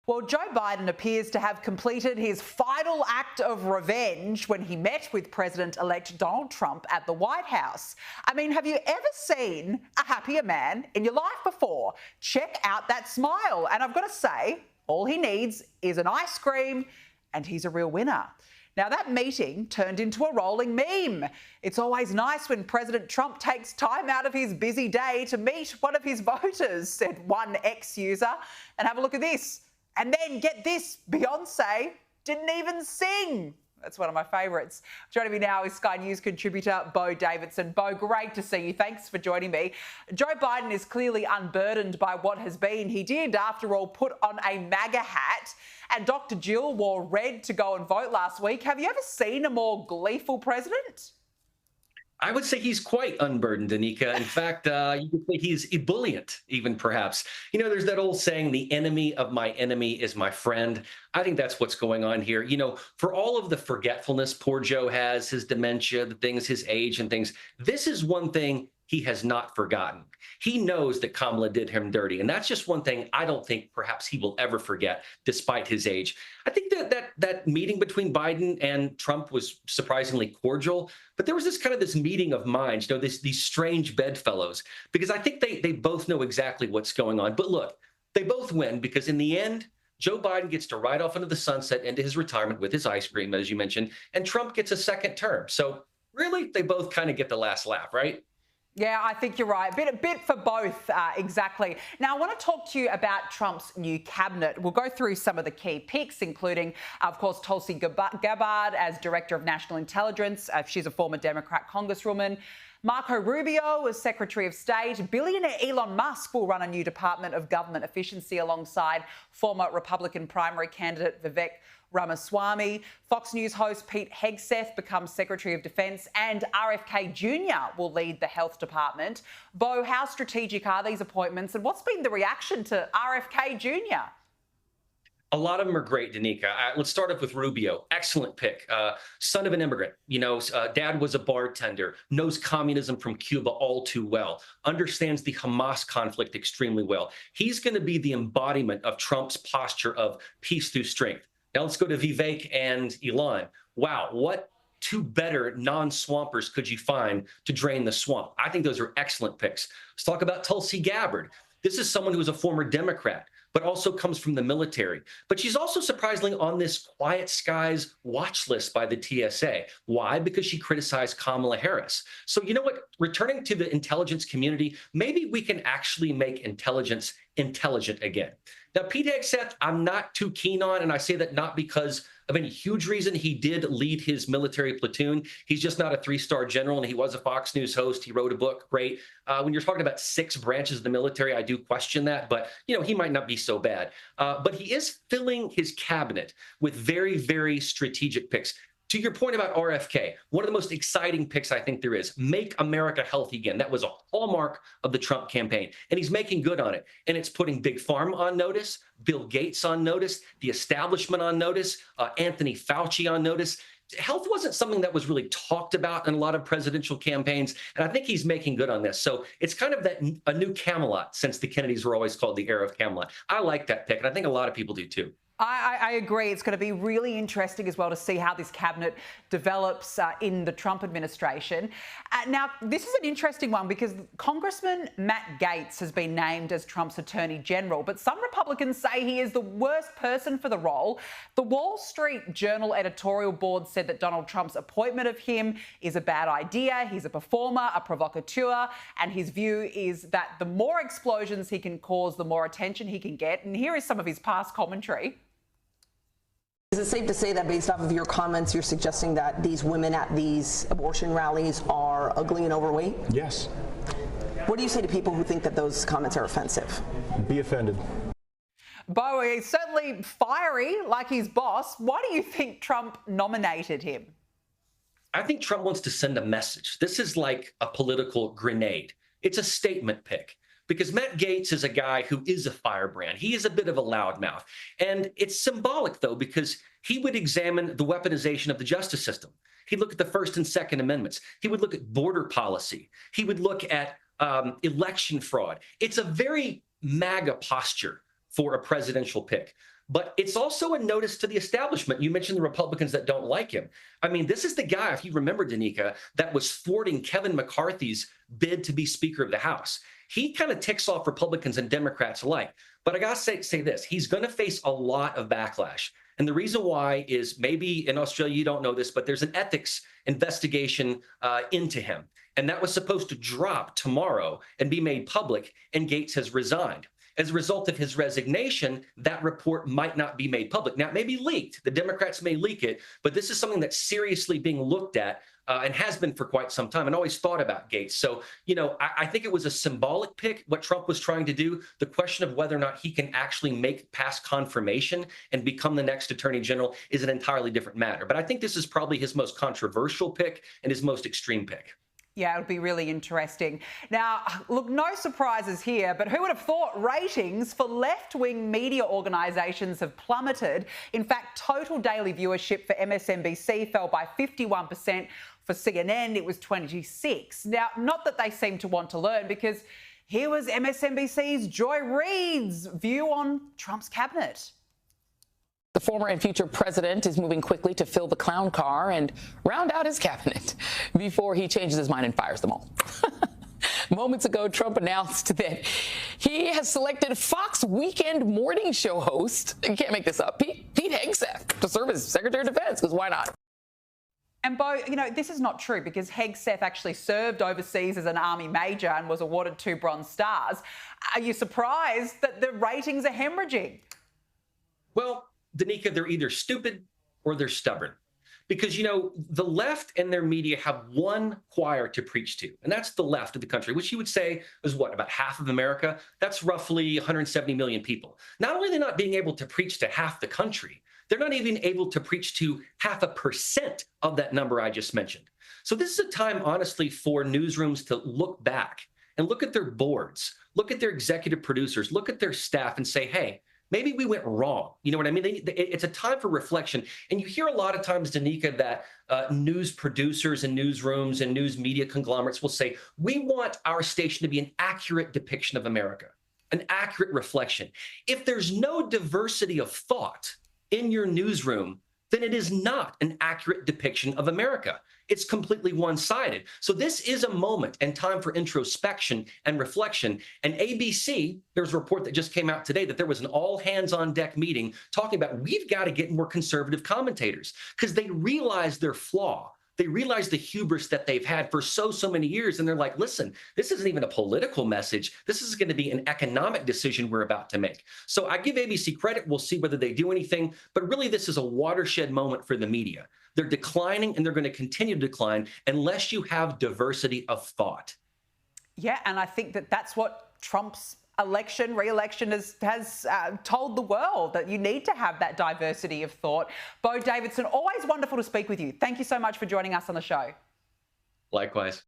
Well, Joe Biden appears to have completed his final act of revenge when he met with President-elect Donald Trump at the White House. I mean, have you ever seen a happier man in your life before? Check out that smile. And I've got to say, all he needs is an ice cream and he's a real winner. Now, that meeting turned into a rolling meme. It's always nice when President Trump takes time out of his busy day to meet one of his voters, said one ex-user. And have a look at this. And then get this, Beyonce didn't even sing. That's one of my favourites. Joining me now is Sky News contributor Bo Davidson. Bo, great to see you. Thanks for joining me. Joe Biden is clearly unburdened by what has been. He did, after all, put on a MAGA hat, and Dr. Jill wore red to go and vote last week. Have you ever seen a more gleeful president? I would say he's quite unburdened, Danica. In fact, you could say he's ebullient, even perhaps. You know, there's that old saying, the enemy of my enemy is my friend. I think that's what's going on here. You know, for all of the forgetfulness poor Joe has, his dementia, the things, his age and things, this is one thing he has not forgotten. He knows that Kamala did him dirty. And that's just one thing I don't think perhaps he will ever forget, despite his age. I think that meeting between Biden and Trump was surprisingly cordial, but there was this meeting of minds, you know, these strange bedfellows, because I think they both know exactly what's going on. But look, they both win because in the end, Joe Biden gets to ride off into the sunset, into his retirement with his ice cream, as you mentioned, and Trump gets a second term. So really, they both kind of get the last laugh, right? Yeah, I think you're right. A bit for both, exactly. Now, I want to talk to you about Trump's new cabinet. We'll go through some of the key picks, including, of course, Tulsi Gabbard as Director of National Intelligence. She's a former Democrat congresswoman. Marco Rubio as Secretary of State. Billionaire Elon Musk will run a new Department of Government Efficiency alongside former Republican primary candidate Vivek Ramaswamy. Fox News host Pete Hegseth becomes Secretary of Defence, and RFK Jr. will lead the Health Department. Bo, how strategic are these appointments, and what's been the reaction to RFK Jr.? A lot of them are great, Danica. Let's start off with Rubio. Excellent pick. Son of an immigrant. You know, dad was a bartender, knows communism from Cuba all too well, understands the Hamas conflict extremely well. He's going to be the embodiment of Trump's posture of peace through strength. Now let's go to Vivek and Elon. Wow, what two better non-swampers could you find to drain the swamp? I think those are excellent picks. Let's talk about Tulsi Gabbard. This is someone who is a former Democrat, but also comes from the military. But she's also surprisingly on this quiet skies watch list by the TSA. Why? Because she criticized Kamala Harris. So you know what? Returning to the intelligence community, maybe we can actually make intelligence intelligent again. Now, Pete Hegseth, I'm not too keen on, and I say that not because of any huge reason. He did lead his military platoon. He's just not a three-star general, and he was a Fox News host. He wrote a book. Great. When you're talking about 6 branches of the military, I do question that, but, you know, he might not be so bad. But he is filling his cabinet with very, very strategic picks. To your point about RFK, one of the most exciting picks I think there is, make America healthy again. That was a hallmark of the Trump campaign, and he's making good on it. And it's putting Big Pharma on notice, Bill Gates on notice, the establishment on notice, Anthony Fauci on notice. Health wasn't something that was really talked about in a lot of presidential campaigns, and I think he's making good on this. So it's kind of a new Camelot, since the Kennedys were always called the era of Camelot. I like that pick, and I think a lot of people do too. I agree. It's going to be really interesting as well to see how this cabinet develops in the Trump administration. Now, this is an interesting one because Congressman Matt Gaetz has been named as Trump's Attorney General, but some Republicans say he is the worst person for the role. The Wall Street Journal editorial board said that Donald Trump's appointment of him is a bad idea. He's a performer, a provocateur, and his view is that the more explosions he can cause, the more attention he can get. And here is some of his past commentary. Is it safe to say that based off of your comments, you're suggesting that these women at these abortion rallies are ugly and overweight? Yes. What do you say to people who think that those comments are offensive? Be offended. Bo, he's certainly fiery like his boss. Why do you think Trump nominated him? I think Trump wants to send a message. This is like a political grenade. It's a statement pick. Because Matt Gaetz is a guy who is a firebrand. He is a bit of a loudmouth. And it's symbolic, though, because he would examine the weaponization of the justice system. He'd look at the First and Second Amendments. He would look at border policy. He would look at election fraud. It's a very MAGA posture for a presidential pick. But it's also a notice to the establishment. You mentioned the Republicans that don't like him. I mean, this is the guy, if you remember, Danica, that was thwarting Kevin McCarthy's bid to be Speaker of the House. He kind of ticks off Republicans and Democrats alike. But I got to say this, he's going to face a lot of backlash. And the reason why is maybe in Australia, you don't know this, but there's an ethics investigation into him. And that was supposed to drop tomorrow and be made public, and Gaetz has resigned. As a result of his resignation, that report might not be made public. Now, it may be leaked. The Democrats may leak it, but this is something that's seriously being looked at and has been for quite some time, and always thought about Gaetz. So, you know, I think it was a symbolic pick, what Trump was trying to do. The question of whether or not he can actually make past confirmation and become the next attorney general is an entirely different matter. But I think this is probably his most controversial pick and his most extreme pick. Yeah, it would be really interesting. Now, look, no surprises here, but who would have thought ratings for left-wing media organisations have plummeted? In fact, total daily viewership for MSNBC fell by 51%. For CNN, it was 26%. Now, not that they seem to want to learn, because here was MSNBC's Joy Reid's view on Trump's cabinet. The former and future president is moving quickly to fill the clown car and round out his cabinet before he changes his mind and fires them all. Moments ago, Trump announced that he has selected Fox Weekend morning show host, you can't make this up, Pete Hegseth, to serve as Secretary of Defense, because why not? And Bo, you know, this is not true, because Hegseth actually served overseas as an Army major and was awarded 2 Bronze Stars. Are you surprised that the ratings are hemorrhaging? Well, Danica, they're either stupid or they're stubborn. Because, you know, the left and their media have one choir to preach to, and that's the left of the country, which you would say is what, about half of America? That's roughly 170 million people. Not only are they not being able to preach to half the country, they're not even able to preach to 0.5% of that number I just mentioned. So this is a time, honestly, for newsrooms to look back and look at their boards, look at their executive producers, look at their staff and say, hey, maybe we went wrong. You know what I mean? It's a time for reflection. And you hear a lot of times, Danica, that news producers and newsrooms and news media conglomerates will say, we want our station to be an accurate depiction of America, an accurate reflection. If there's no diversity of thought in your newsroom, then it is not an accurate depiction of America. It's completely one-sided. So this is a moment and time for introspection and reflection. And ABC, there's a report that just came out today that there was an all-hands-on-deck meeting talking about we've got to get more conservative commentators because they realize their flaw. They realize the hubris that they've had for so many years. And they're like, listen, this isn't even a political message. This is going to be an economic decision we're about to make. So I give ABC credit. We'll see whether they do anything. But really, this is a watershed moment for the media. They're declining, and they're going to continue to decline unless you have diversity of thought. Yeah, and I think that that's what Trump's re-election has told the world, that you need to have that diversity of thought. Bo Davidson, always wonderful to speak with you. Thank you so much for joining us on the show. Likewise.